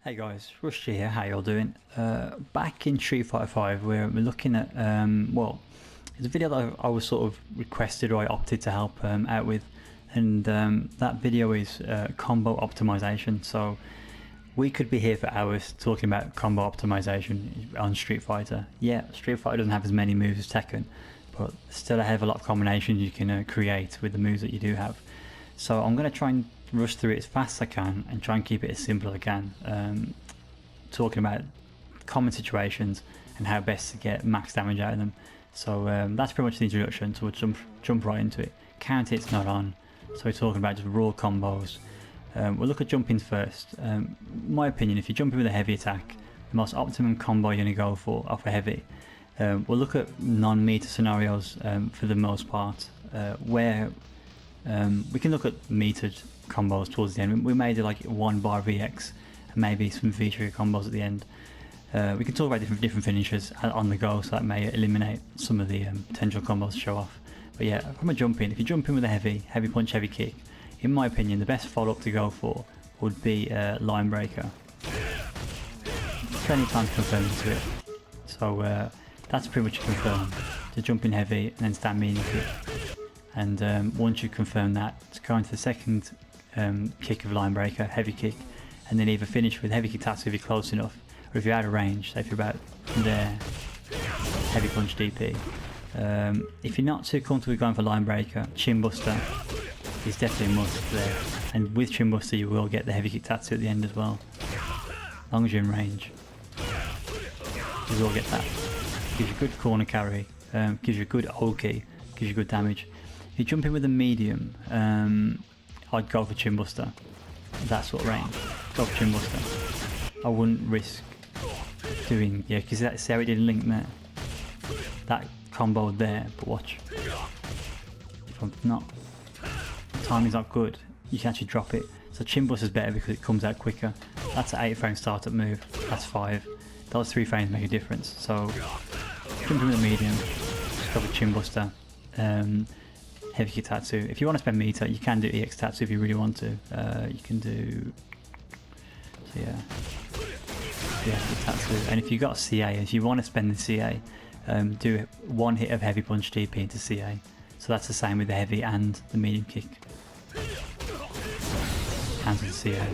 Hey guys, Rush here, how y'all doing? Back in Street Fighter 5 we're looking at, well, it's a video that I was sort of requested or I opted to help out with, and that video is combo optimization. So we could be here for hours talking about combo optimization on Street Fighter. Yeah, Street Fighter doesn't have as many moves as Tekken, but still a hell of a lot of combinations you can create with the moves that you do have. So I'm going to try and rush through it as fast as I can and try and keep it as simple as I can, talking about common situations and how best to get max damage out of them. So that's pretty much the introduction, so we'll jump right into it. Counter hit's not on, so we're talking about just raw combos. We'll look at jumpings first. My opinion, if you're jumping with a heavy attack, the most optimum combo you're going to go for off a heavy. We'll look at non-meter scenarios for the most part, where we can look at metered combos towards the end. We may do like 1 bar VX and maybe some V-trigger combos at the end. We can talk about different finishes on the go, so that may eliminate some of the potential combos to show off. But yeah, from a jump in, if you jump in with a heavy punch, heavy kick, in my opinion the best follow-up to go for would be line breaker. Plenty of time to confirm into it, so that's pretty much confirmed, to jump in heavy and then stand medium kick. And once you confirm that, to go into the second kick of line breaker, heavy kick, and then either finish with heavy kick Tatsu if you're close enough, or if you're out of range, say if you're about there, heavy punch DP. If you're not too comfortable going for line breaker, chin buster is definitely a must there, and with chin buster you will get the heavy kick Tatsu at the end as well, as long as you're in range. You will get that. Gives you good corner carry, gives you a good ulti, gives you good damage. If you jump in with a medium, I'd go for chin buster. That sort of range, go for chin buster. I wouldn't risk doing, yeah, because see how it didn't link there. That combo there, but watch. If I'm not, the timing's not good, you can actually drop it. So chin buster's better because it comes out quicker. That's an 8 frame startup move, that's 5. Those 3 frames make a difference. So jump in with a medium, just go for chin buster. Heavy kick Tatsu. If you want to spend meter, you can do EX Tatsu if you really want to. You can do, so yeah, Tatsu. And if you got CA, if you want to spend the CA, do 1 hit of heavy punch DP into CA. So that's the same with the heavy and the medium kick. Cancel the CA.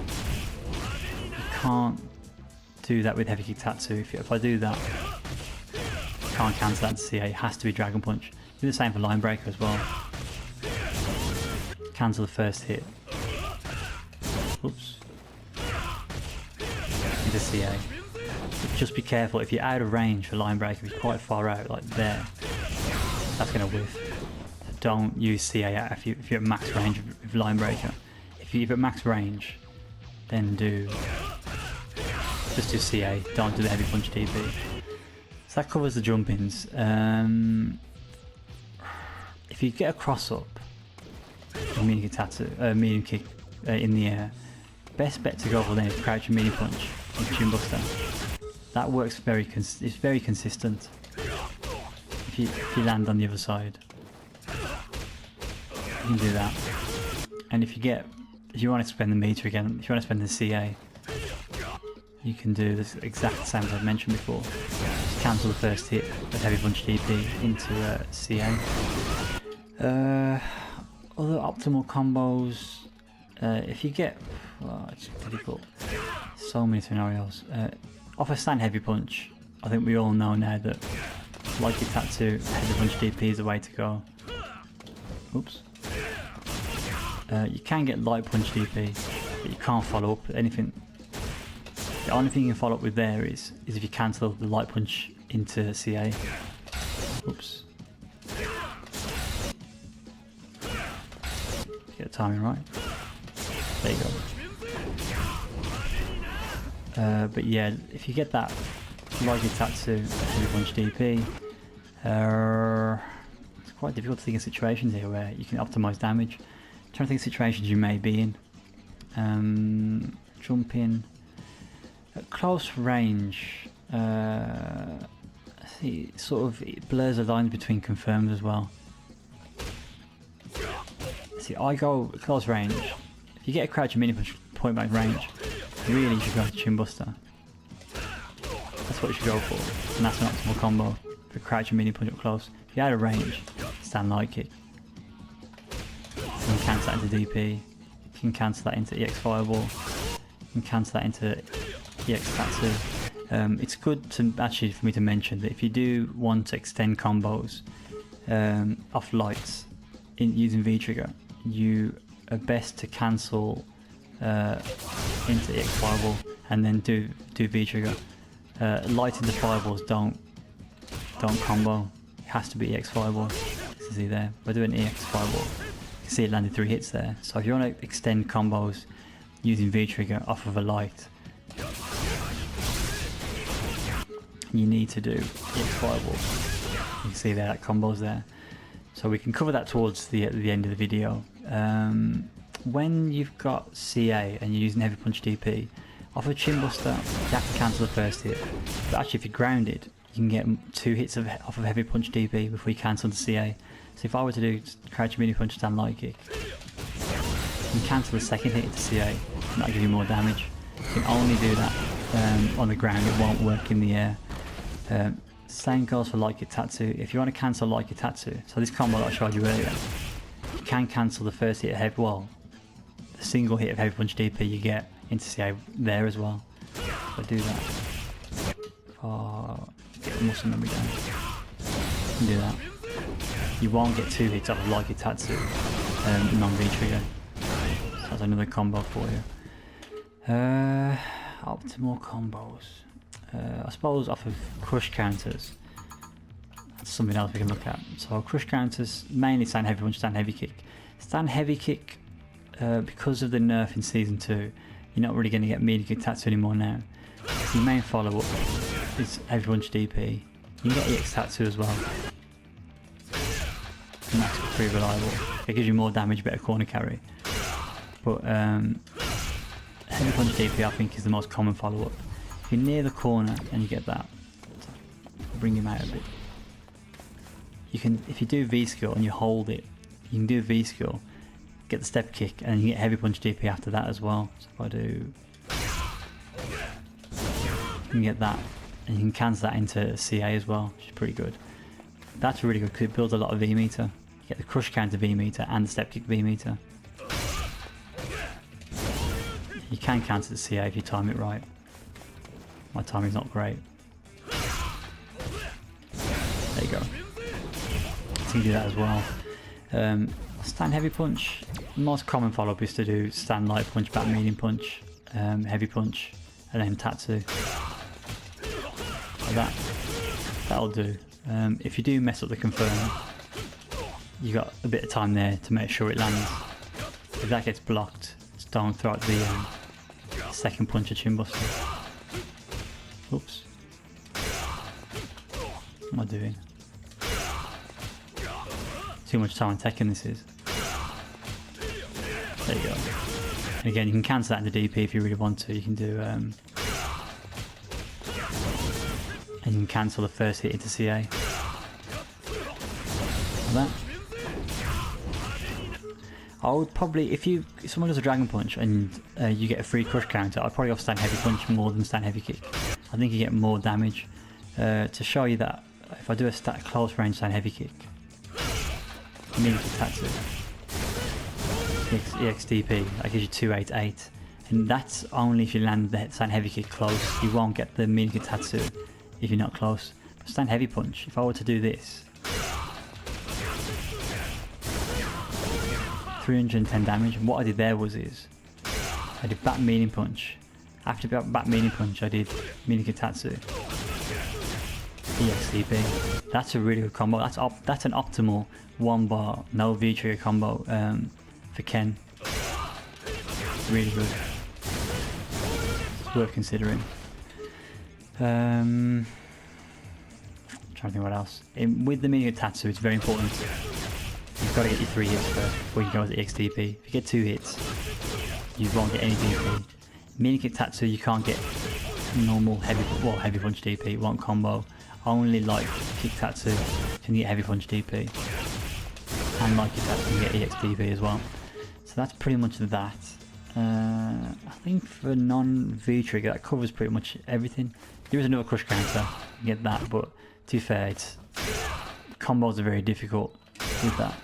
You can't do that with heavy kick Tatsu. If I do that, I can't cancel that to CA. It has to be dragon punch. Do the same for line breaker as well. Cancel the first hit. Oops. Into CA. Just be careful, if you're out of range for line breaker, if you're quite far out, like there, that's going to whiff. Don't use CA out if you're at max range with line breaker. If you're at max range, then just do CA, don't do the heavy punch DP. So that covers the jump-ins. If you get a cross up, medium kick Tatsu, medium kick in the air, best bet to go for then is crouch and medium punch and chin buster. That works it's very consistent. If you land on the other side, you can do that. And if you want to spend the meter again, if you want to spend the CA, you can do this exact same as I mentioned before. Just cancel the first hit with heavy punch DP into CA. Other optimal combos, if you get, well, it's difficult, so many scenarios. Off a stand heavy punch, I think we all know now that like your Tatsu, heavy punch DP is the way to go. Oops. You can get light punch DP, but you can't follow up with anything. The only thing you can follow up with there is if you cancel the light punch into CA. Oops. Get the timing right. There you go. But yeah, if you get that like your Tatsu, heavy punch DP, it's quite difficult to think of situations here where you can optimize damage. I'm trying to think of situations you may be in. Jump in at close range. See, it blurs the lines between confirmed as well. See, I go close range. If you get a crouch and medium punch point blank range, really you should go to Chin Buster. That's what you should go for, and that's an optimal combo for crouch and medium punch up close. If you're out of range, stand light kick. You can cancel that into DP, you can cancel that into EX Fireball, you can cancel that into EX Tatsu. It's good to actually for me to mention that if you do want to extend combos off lights using V-Trigger, you are best to cancel into EX Fireball and then do V-Trigger. Light into Fireballs don't combo. It has to be EX Fireball. You see there, we're doing EX Fireball. You can see it landed 3 hits there. So if you want to extend combos using V-Trigger off of a light, you need to do EX Fireball. You can see there that combo's there. So we can cover that towards the end of the video. When you've got CA and you're using Heavy Punch DP, off a Chin Buster, you have to cancel the first hit. But actually if you're grounded, you can get 2 hits off of Heavy Punch DP before you cancel the CA. So if I were to do Crouch Medium Punch Stand Light Kick, you can cancel the second hit into CA, and that'll give you more damage. You can only do that on the ground, it won't work in the air. Same goes for Light Kick Tatsu. If you want to cancel Light Kick Tatsu, so this combo that I showed you earlier, you can cancel the first hit of Heavy, well, the single hit of Heavy Punch DP you get into CA there as well. So do that. Get the muscle memory down. You can do that. You won't get 2 hits off of Light Kick Tatsu, non-V-Trigger. So that's another combo for you. Optimal combos. I suppose off of crush counters, that's something else we can look at. So crush counters, mainly stand heavy punch, stand heavy kick. Stand heavy kick, because of the nerf in Season 2, you're not really going to get medium kick Tatsu anymore now. So your main follow-up is heavy punch DP. You can get EX Tatsu as well. And that's pretty reliable. It gives you more damage, better corner carry. But heavy punch DP I think is the most common follow-up. If you're near the corner and you get that, bring him out a bit. You can, if you do V skill and you hold it, you can do V skill, get the step kick, and you get heavy punch DP after that as well. So if I do, you can get that, and you can cancel that into CA as well, which is pretty good. That's really good because it builds a lot of V meter. You get the crush counter V meter and the step kick V meter. You can cancel the CA if you time it right. My timing's not great. There you go. So you can do that as well. Stand heavy punch. The most common follow-up is to do stand light punch, back medium punch, heavy punch, and then Tatsu. Like that'll do. If you do mess up the confirm, you got a bit of time there to make sure it lands. If that gets blocked, just don't throw out the second punch of Chin Buster. Oops. What am I doing? Too much time on Tekken this is. There you go. And again, you can cancel that into DP if you really want to. You can do and you can cancel the first hit into CA. Like that. I would probably, if someone does a Dragon Punch and you get a free crush counter, I'd probably go stand heavy punch more than stand heavy kick. I think you get more damage. To show you that, if I do a close range stand heavy kick, medium kick Tatsu, EXDP, that gives you 288, and that's only if you land the stand heavy kick close. You won't get the medium kick Tatsu if you're not close. But stand heavy punch, if I were to do this, 310 damage, and what I did there was I did back medium punch. After back medium punch, I did medium kick Tatsu, EXDP. That's a really good combo. That's an optimal 1 bar no V trigger combo for Ken. Really good. It's worth considering. Trying to think what else. With the medium kick Tatsu, it's very important. You've got to get your 3 hits first before you go with the XDP. If you get 2 hits, you won't get any DP. Medium kick Tatsu, you can't get normal heavy punch DP. It won't combo. Only light kick Tatsu can get heavy punch DP, and light kick Tatsu can get EXDP as well. So that's pretty much that. I think for non-V trigger that covers pretty much everything. There is another crush counter, you get that, but to be fair, combos are very difficult with that.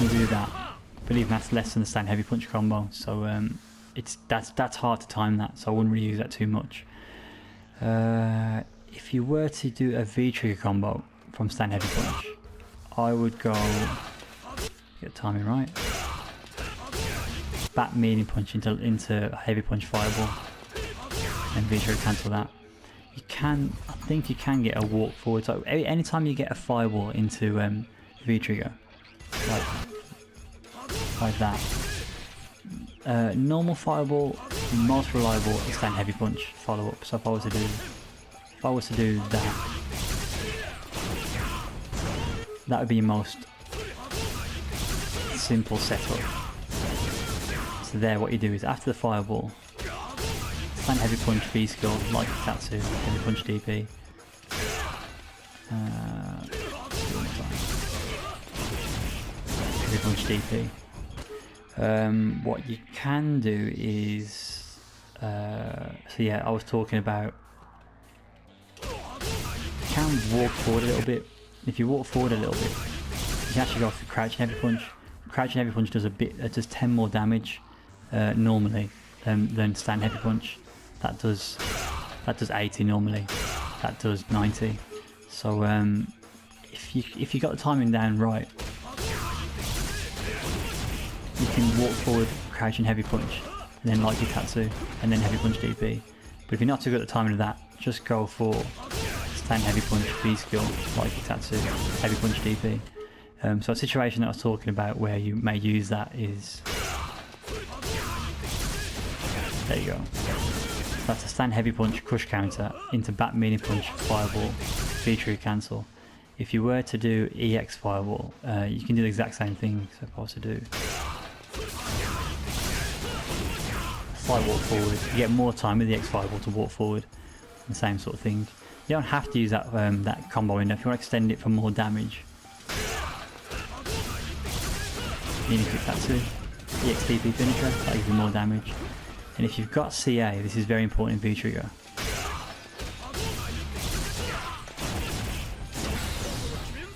You can do that, but even that's less than the stand heavy punch combo, so that's hard to time that, so I wouldn't really use that too much. If you were to do a V trigger combo from stand heavy punch, I would go, get timing right, back medium punch into heavy punch fireball, and V trigger cancel that. You can, I think you can get a walk forward, so anytime you get a fireball into V trigger, like that, normal fireball, most reliable is stand heavy punch follow up. So if I was to do that, that would be your most simple setup. So there, what you do is after the fireball, stand heavy punch V skill like Tatsu, heavy punch DP. Heavy punch DP. What you can do is, so yeah, I was talking about, you can walk forward a little bit. If you walk forward a little bit, you can actually go for crouching heavy punch. Crouching heavy punch does does 10 more damage normally than stand heavy punch. That does 80 normally. That does 90. So if you got the timing down right, you can walk forward, crouching heavy punch, and then like your Tatsu, and then heavy punch DP. But if you're not too good at the timing of that, just go for stand heavy punch V skill, like your Tatsu, heavy punch DP. So a situation that I was talking about where you may use that is, there you go. That's a stand heavy punch crush counter into back medium punch fireball, V trigger cancel. If you were to do EX fireball, you can do the exact same thing. So if I was to do slight walk forward, you get more time with the X fireball to walk forward, the same sort of thing. You don't have to use that that combo window. If you want to extend it for more damage, you need to click Tatsu, EXTP finisher, that gives you more damage. And if you've got CA, this is very important in V trigger.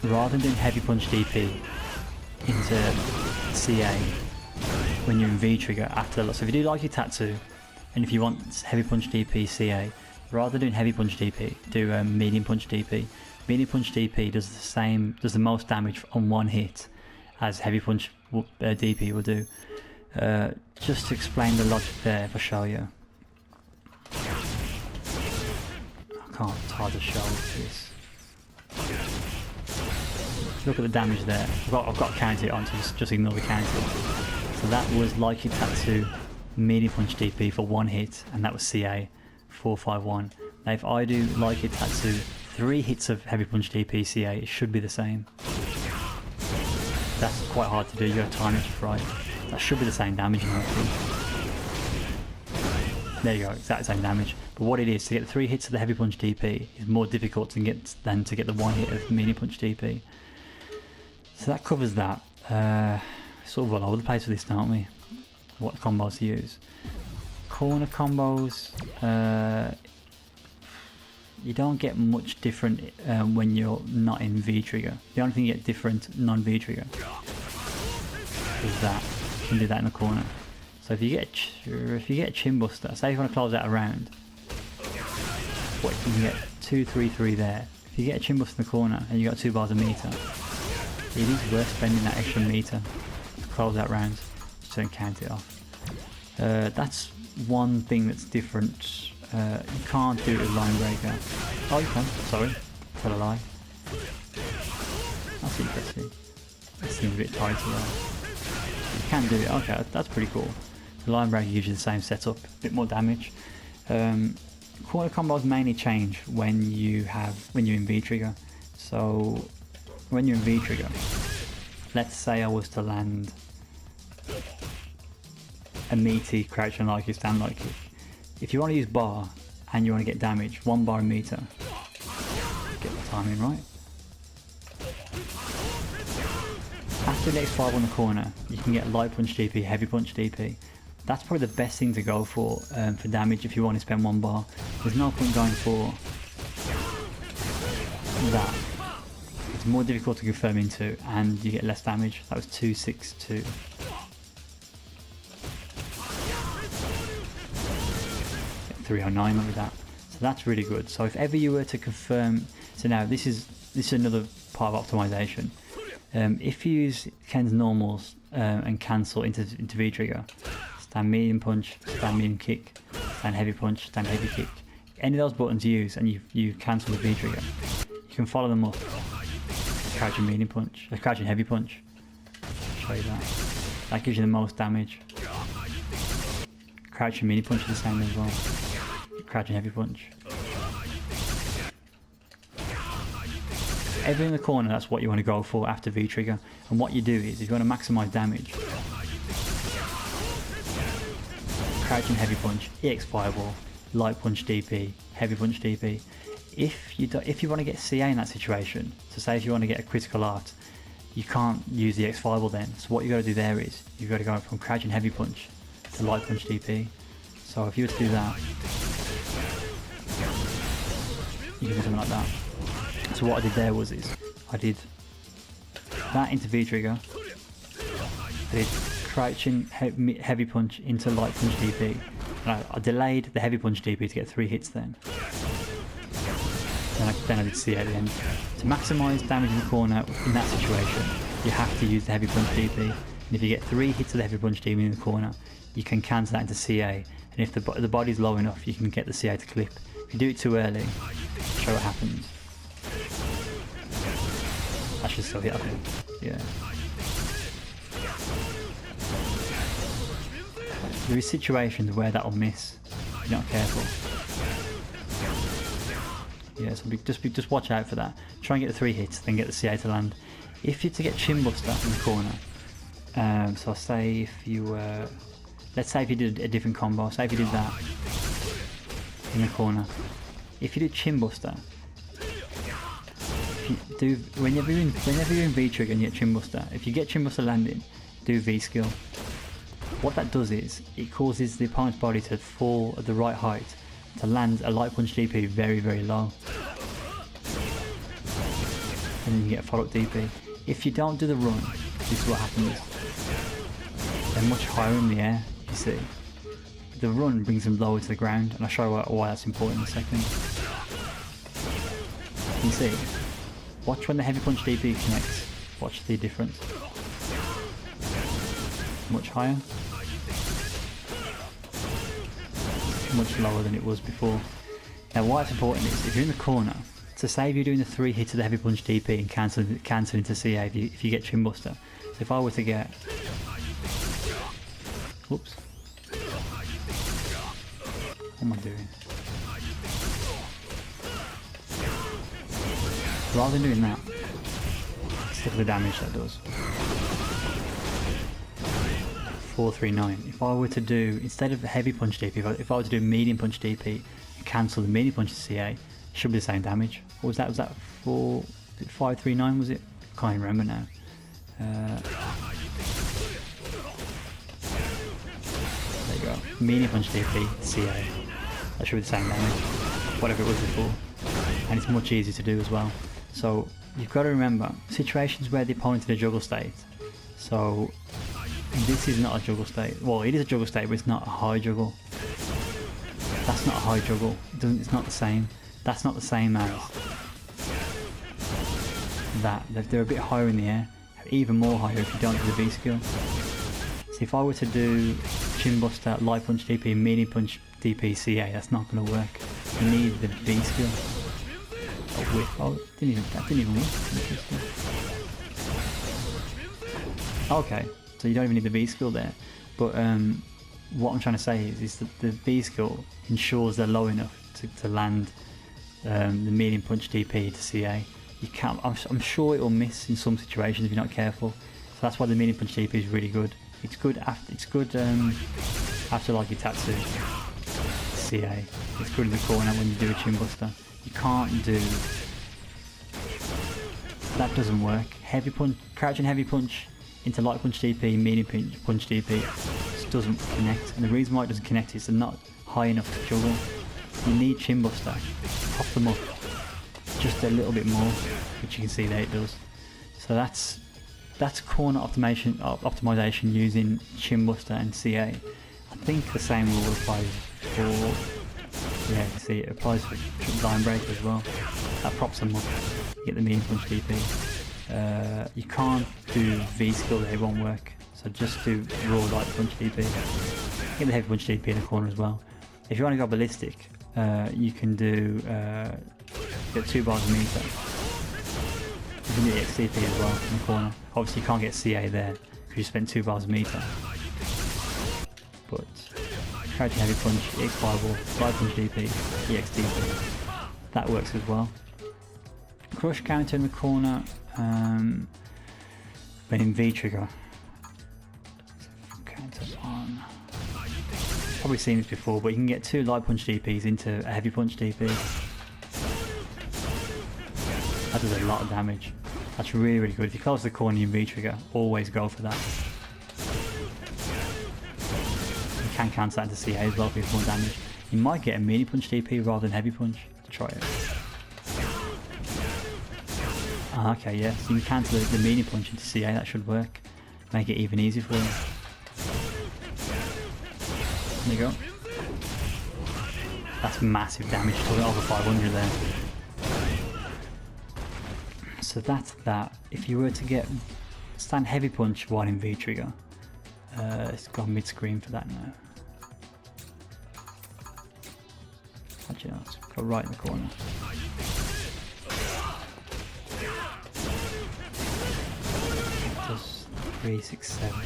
Rather than doing heavy punch DP into CA when you're in V trigger after the, so if you do like your Tatsu, and if you want heavy punch DP CA, rather than doing heavy punch DP, do medium punch DP. Medium punch DP does the most damage on one hit as heavy punch DP will do. Just to explain the logic there, if I show you. I can't, it's hard to show this. Look at the damage there. I've got to count it on, so just ignore the counting. So that was like your Tatsu medium punch DP for one hit, and that was CA 451. Now if I do like your Tatsu 3 hits of heavy punch DP CA, it should be the same. That's quite hard to do, you got to time it just right. That should be the same damage in there you go, exactly the same damage. But what it is, to get the 3 hits of the heavy punch DP is more difficult than to get the 1 hit of medium punch DP. So that covers that. Sort of all over the place with this, aren't we? What combos to use. Corner combos, you don't get much different when you're not in V trigger. The only thing you get different non-V trigger is that you can do that in the corner. So if you get a chin buster, say if you want to close out a round, what you can get 2, 3, 3 there. If you get a chin buster in the corner and you got 2 bars of meter, it is worth spending that extra meter to close out rounds, so you can count it off. That's one thing that's different. You can't do it with line breaker. Oh, you can. Sorry, tell a lie. That's interesting. It seems a bit tighter there. You can do it. Okay, that's pretty cool. The line breaker usually the same setup, a bit more damage. Corner combos mainly change when you're in V trigger. So when you're in V trigger, let's say I was to land a meaty crouch and like you stand like kick. If you want to use bar and you want to get damage, 1 bar a meter, get the timing right. After the X5 on the corner, you can get light punch DP, heavy punch DP. That's probably the best thing to go for damage if you want to spend 1 bar. There's no point going for that. It's more difficult to confirm into and you get less damage. That was 262. Get 309 over that. So that's really good. So if ever you were to confirm, so now this is another part of optimization. If you use Ken's normals and cancel into V trigger, stand medium punch, stand medium kick, stand heavy punch, stand heavy kick. Any of those buttons you use and you cancel the V trigger, you can follow them up. Crouching medium punch, crouching heavy punch. I'll show you that. That gives you the most damage. Crouching medium punch is the same as well. Crouching heavy punch. Every in the corner, that's what you want to go for after V trigger. And what you do is, if you want to maximise damage, crouching heavy punch, EX fireball, light punch DP, heavy punch DP. If you want to get CA in that situation, so say if you want to get a critical art, you can't use the X fireball then. So what you got to do there is, you've got to go from crouching heavy punch to light punch DP. So if you were to do that, you can do something like that. So what I did there was I did that into V trigger, I did crouching heavy punch into light punch DP, and I delayed the heavy punch DP to get 3 hits then. Then I did CA at the end. To maximise damage in the corner in that situation, you have to use the heavy punch DP, and if you get 3 hits of the heavy punch DP in the corner, you can cancel that into CA, and if the body's low enough, you can get the CA to clip. If you do it too early, show what happens. I should still hit, I think. Yeah. There is situations where that'll miss if you're not careful. Yeah, so just watch out for that. Try and get the 3 hits, then get the CA to land. If you're to get chin buster in the corner, so say if you were, let's say if you did a different combo, say if you did that in the corner. If you do chin buster, whenever you're in V trigger and you get chin buster, if you get chin buster landing, do V skill. What that does is it causes the opponent's body to fall at the right height to land a light punch DP very, very low, and then you get a follow up DP. If you don't do the run, this is what happens. They're much higher in the air, you see. The run brings them lower to the ground, and I'll show you why that's important in a second. You see, watch when the heavy punch DP connects, watch the difference. Much higher, much lower than it was before. Now why it's important is, if you're in the corner, so say if you're doing the 3 hits of the heavy punch DP and cancel into CA if you get chin buster. So if I were to get, whoops, what am I doing? Rather than doing that, let's look at the damage that does. 439. If I were to do, instead of a heavy punch DP, if I were to do medium punch DP and cancel the medium punch to CA, it should be the same damage. What was that? Was that 539? Was it? Can't even remember now. There you go. Medium punch DP, CA. That should be the same damage, whatever it was before. And it's much easier to do as well. So you've got to remember situations where the opponent's in a juggle state. So this is not a juggle state. Well, it is a juggle state, but it's not a high juggle. That's not a high juggle. It's not the same. That's not the same as that. They're a bit higher in the air, even more higher if you don't do the V skill. So if I were to do chin buster, light punch DP, medium punch DP, CA, that's not going to work. You need the V skill. Oh, that didn't even work. Okay. So you don't even need the V skill there, but what I'm trying to say is that the V skill ensures they're low enough to land the medium punch DP to CA. You can't. I'm sure it will miss in some situations if you're not careful. So that's why the medium punch DP is really good. It's good after. It's good after like your Tatsu CA. It's good in the corner when you do a chin buster. You can't do. That doesn't work. Heavy punch, crouching heavy punch into light punch DP, medium punch DP, just doesn't connect. And the reason why it doesn't connect is they're not high enough to juggle. You need Chin Buster, pop them up just a little bit more, which you can see there it does. So that's corner optimization using Chin Buster and CA. I think the same rule applies for, yeah, you can see it applies for line break as well. That props them up, you get the medium punch DP. You can't do V skill there, it won't work. So just do raw light punch DP. Get the heavy punch DP in the corner as well. If you want to go ballistic, you can do get 2 bars a meter. You can do XDP as well in the corner. Obviously you can't get CA there because you spent 2 bars a meter. But crouching heavy punch, EX fireball, light punch DP, EXDP. That works as well. Crush counter in the corner, when in V trigger. Counter on. Probably seen this before, but you can get 2 light punch DPs into a heavy punch DP. That does a lot of damage. That's really, really good. If you close the corner in V trigger, always go for that. You can cancel that into CA as well for more damage. You might get a medium punch DP rather than heavy punch to try it. Okay, yeah, so you can cancel the medium punch into CA, that should work. Make it even easier for you. There you go. That's massive damage, talking over 500 there. So that's that. If you were to get stand heavy punch while in V trigger, it's gone mid screen for that now. Actually, no, let's go right in the corner. Does 3, 6, 7.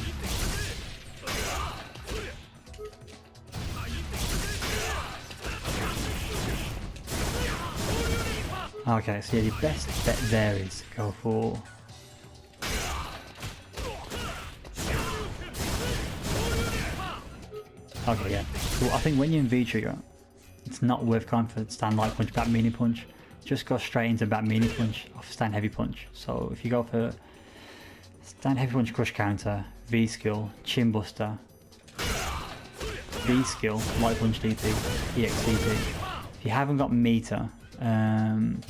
Okay, so yeah, your best bet there is go for okay, yeah. So I think when you're in V trigger, it's not worth going for stand light punch, back medium punch. Just go straight into back medium punch off stand heavy punch. So if you go for stand heavy punch crush counter, V skill, Chin Buster, V skill, light punch DP, EXDP. If you haven't got meter, then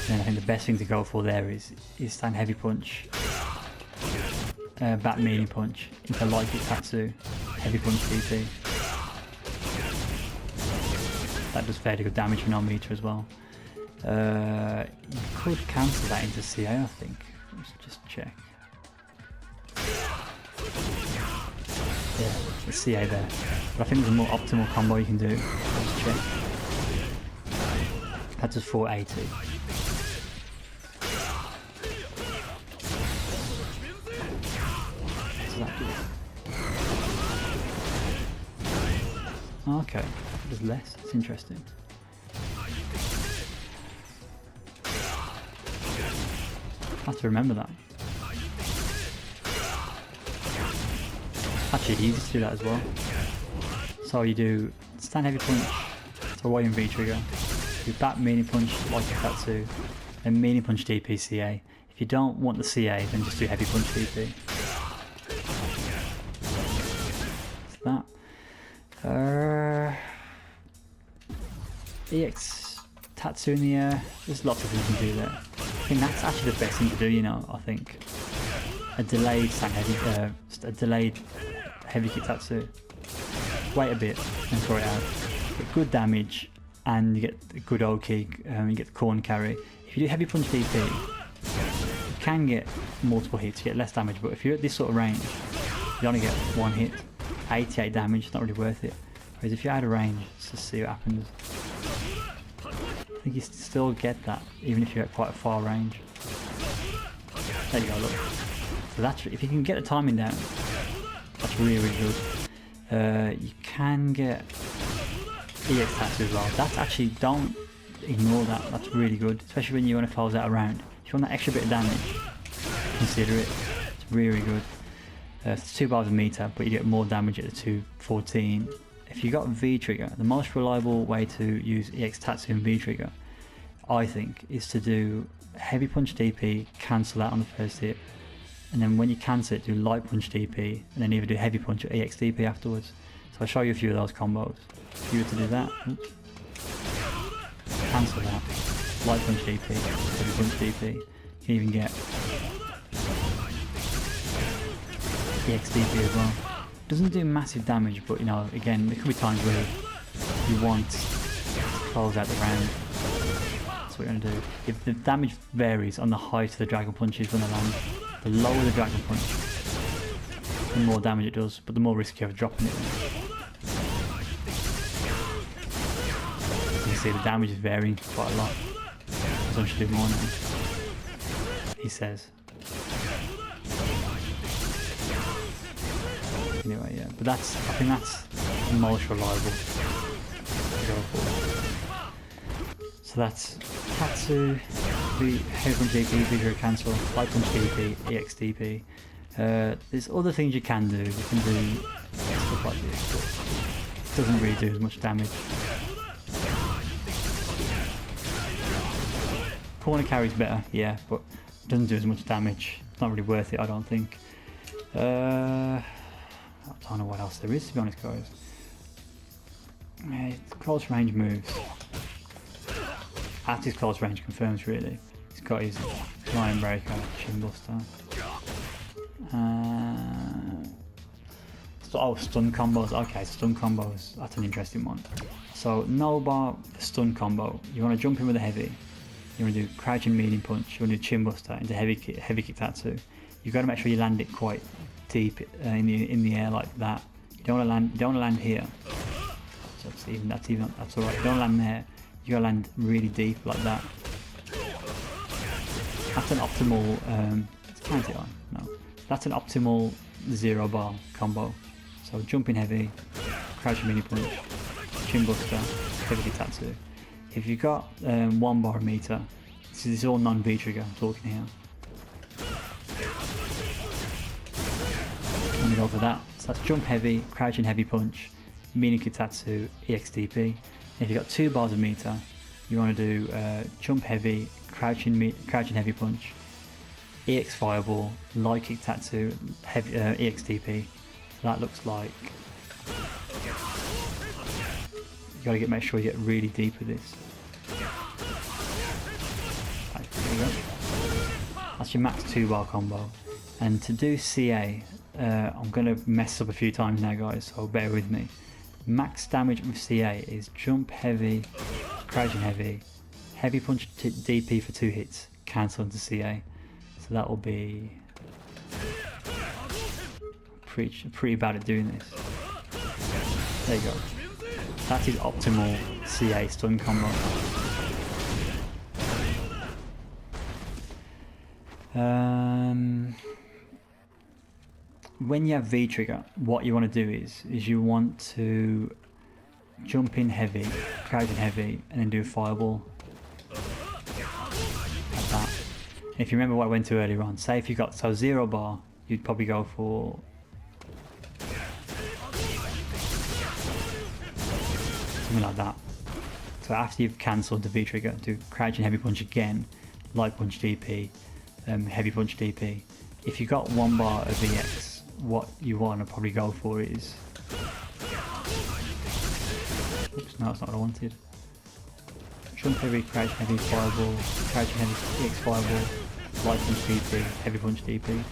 I think the best thing to go for there is stand heavy punch, back medium punch into light Tatsu, heavy punch DP. That does fairly good damage for non-meter as well. You could cancel that into CA, I think. Let's just check. Yeah, the CA there. But I think there's a more optimal combo you can do. Let's check. That does 480. So that does. Okay, it does less. It's interesting. I have to remember that. Actually, easy to do that as well. So you do stand heavy punch, so while you're in V trigger, do back medium punch like Tatsu, and medium punch DP CA. If you don't want the CA, then just do heavy punch DP. That's that. EX Tatsu in the air. There's lots of things you can do there. I think that's actually the best thing to do, you know, I think. A delayed stand heavy, a delayed heavy kick Tatsu. Wait a bit and throw it out. Get good damage and you get a good old kick, you get the corn carry. If you do heavy punch DP, you can get multiple hits, you get less damage, but if you're at this sort of range, you only get one hit. 88 damage, it's not really worth it. Whereas if you're out of range, let's just see what happens. I think you still get that, even if you're at quite a far range. There you go, look. So that's, if you can get the timing down, that's really, really good. You can get EX Tatsu as well. That's actually, don't ignore that, that's really good. Especially when you want to close out a round. If you want that extra bit of damage, consider it. It's really good. It's 2 bars a meter, but you get more damage at the 214. If you got V trigger, the most reliable way to use EX Tatsu and V trigger, I think, is to do heavy punch DP, cancel that on the first hit, and then when you cancel it, do light punch DP, and then either do heavy punch or EX DP afterwards. So I'll show you a few of those combos. If you were to do that, cancel that, light punch DP, heavy punch DP, you can even get EX DP as well. Doesn't do massive damage, but you know, again, there could be times where you want to close out the round. That's what you're going to do. If the damage varies on the height of the dragon punches when they land, the lower the dragon punch, the more damage it does, but the more risk you have of dropping it. You can see the damage is varying quite a lot. So I should do more now, he says. Anyway, yeah, but I think that's the most reliable to go for. So that's Tatsu, heavy punch DP, vigor cancel, light punch DP, EX DP. There's other things you can do. You can do stuff like this, but it doesn't really do as much damage. Corner carry's better, yeah, but it doesn't do as much damage. It's not really worth it, I don't think. I don't know what else there is, to be honest, guys. It's close range moves. At his close range confirms, really. He's got his Lion Breaker, Chin Buster. Stun combos. Okay, stun combos. That's an interesting one. So, no bar stun combo. You want to jump in with a heavy. You want to do crouching medium punch. You want to do Chin Buster into heavy kick Tatsu. You've got to make sure you land it quite deep in the air like that. You don't want to land here. So that's alright. You don't land there. You gotta land really deep like that. That's an optimal. Count it on. No, that's an optimal 0 bar combo. So jumping heavy, crouching mini punch, Chin Buster, heavy Tatsu. If you've got 1 bar meter, this is all non-V trigger. I'm talking here. I'm gonna go for that. So that's jump heavy, crouching heavy punch, mini Tatsu, EX DP. If you've got 2 bars of meter, you want to do jump heavy, crouching heavy punch, EX fireball, light kick Tatsu, heavy, EX DP. So that looks like you got to make sure you get really deep with this. Right, there you go. That's your max 2 bar combo. And to do CA, I'm going to mess up a few times now, guys, so bear with me. Max damage with CA is jump heavy, crouching heavy, heavy punch DP for 2 hits, cancel into CA. So that will be pretty bad at doing this. There you go. That is optimal CA stun combo. When you have V trigger, what you want to do is you want to jump in heavy, crouch in heavy, and then do a fireball like that. And if you remember what I went to earlier on, say if you got 0 bar, you'd probably go for something like that. So after you've cancelled the V trigger, do crouch and heavy punch again, light punch DP, heavy punch DP. If you got 1 bar of VX, what you want to probably go for is, oops, no, that's not what I wanted. Jump heavy, crouch heavy, fireball, crouch heavy, EX fireball, light punch DP, heavy punch DP.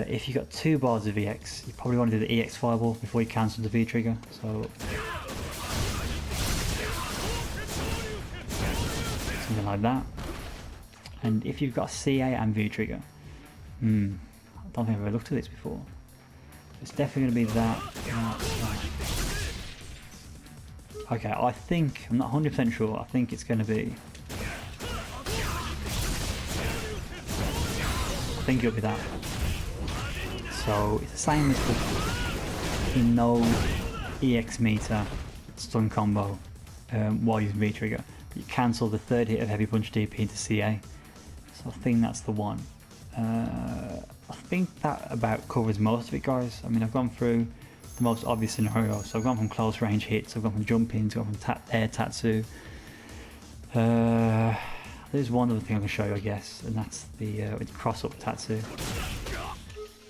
If you got 2 bars of EX, you probably want to do the EX fireball before you cancel the V trigger. So something like that. And if you've got CA and V trigger, I don't think I've ever looked at this before. It's definitely going to be that. Okay, I think, I'm not 100% sure, I think it's going to be, I think it'll be that. So it's the same as the no EX meter stun combo while using V trigger. But you cancel the 3rd hit of heavy punch DP into CA. So I think that's the one. I think that about covers most of it, guys. I mean, I've gone through the most obvious scenario. So I've gone from close range hits, I've gone from jump ins, I've gone from air Tatsu. There's one other thing I can show you, I guess, and that's the cross Up Tatsu.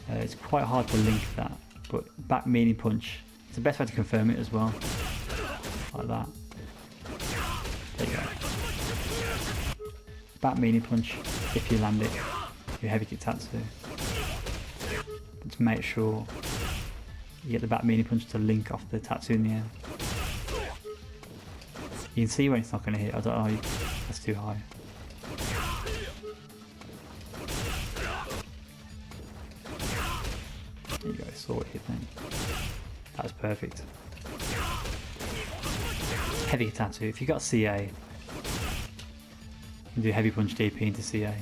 It's quite hard to link that, but back meaning punch, it's the best way to confirm it as well. Like that. There you go. Back meaning punch, if you land it, your heavy kick Tatsu. But to make sure you get the back meaning punch to link off the Tatsu in the air. You can see when it's not going to hit. I don't know, that's too high. There you go, saw it hit then. That was perfect. Heavy Tatsu. If you got CA, you can do heavy punch DP into CA.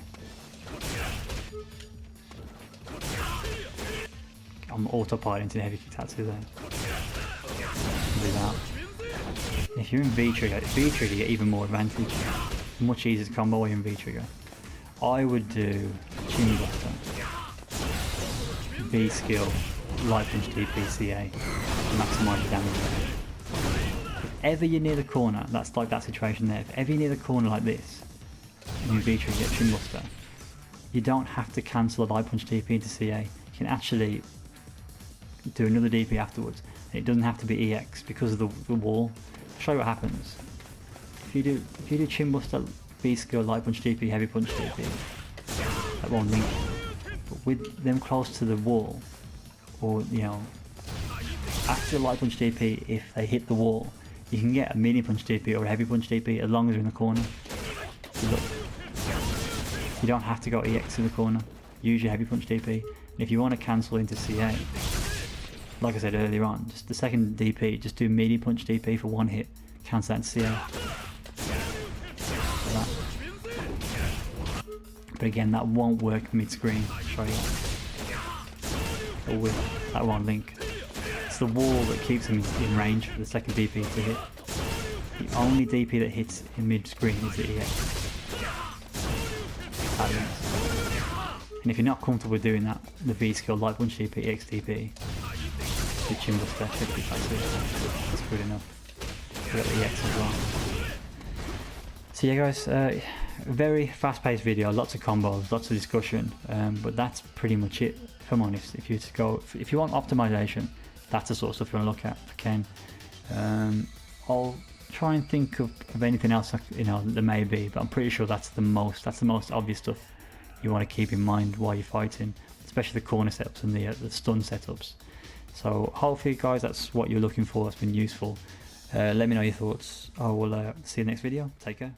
I'm autopilot into the heavy kick Tatsu then. Do that. If you're in V trigger, you get even more advantage. Much easier to combo when you're in V trigger. I would do Chin Buster, V skill, light punch DP CA, maximise the damage. If ever you're near the corner, that's like that situation there. If ever you're near the corner like this, and you V trigger, get Chin Buster, you don't have to cancel a light punch DP into CA. You can actually do another DP afterwards. And it doesn't have to be EX because of the wall. I'll show you what happens. If you do Chin Buster, V skill, light punch DP, heavy punch DP, that won't link. But with them close to the wall, or you know, after the light punch DP, if they hit the wall, you can get a medium punch DP or a heavy punch DP as long as you're in the corner. So look, you don't have to go EX in the corner. Use your heavy punch DP. And if you want to cancel into CA, like I said earlier on, just the second DP, just do medium punch DP for one hit, cancel that into CA. Like that. But again, that won't work mid-screen. I'll show you. Or with that won't link. It's the wall that keeps him in range for the second DP to hit. The only DP that hits in mid-screen is the EX. That links. And if you're not comfortable with doing that, the V skill, light punch DP, EX DP, do Chin Buster, that's good enough. We got the EX as well. So yeah guys, very fast-paced video, lots of combos, lots of discussion, but that's pretty much it. If I'm honest, if you want optimization, that's the sort of stuff you want to look at. Again, I'll try and think of anything else there may be, but I'm pretty sure that's the most obvious stuff you want to keep in mind while you're fighting, especially the corner setups and the stun setups. So hopefully guys, that's what you're looking for. It's been useful. Let me know your thoughts. I will see you next video. Take care.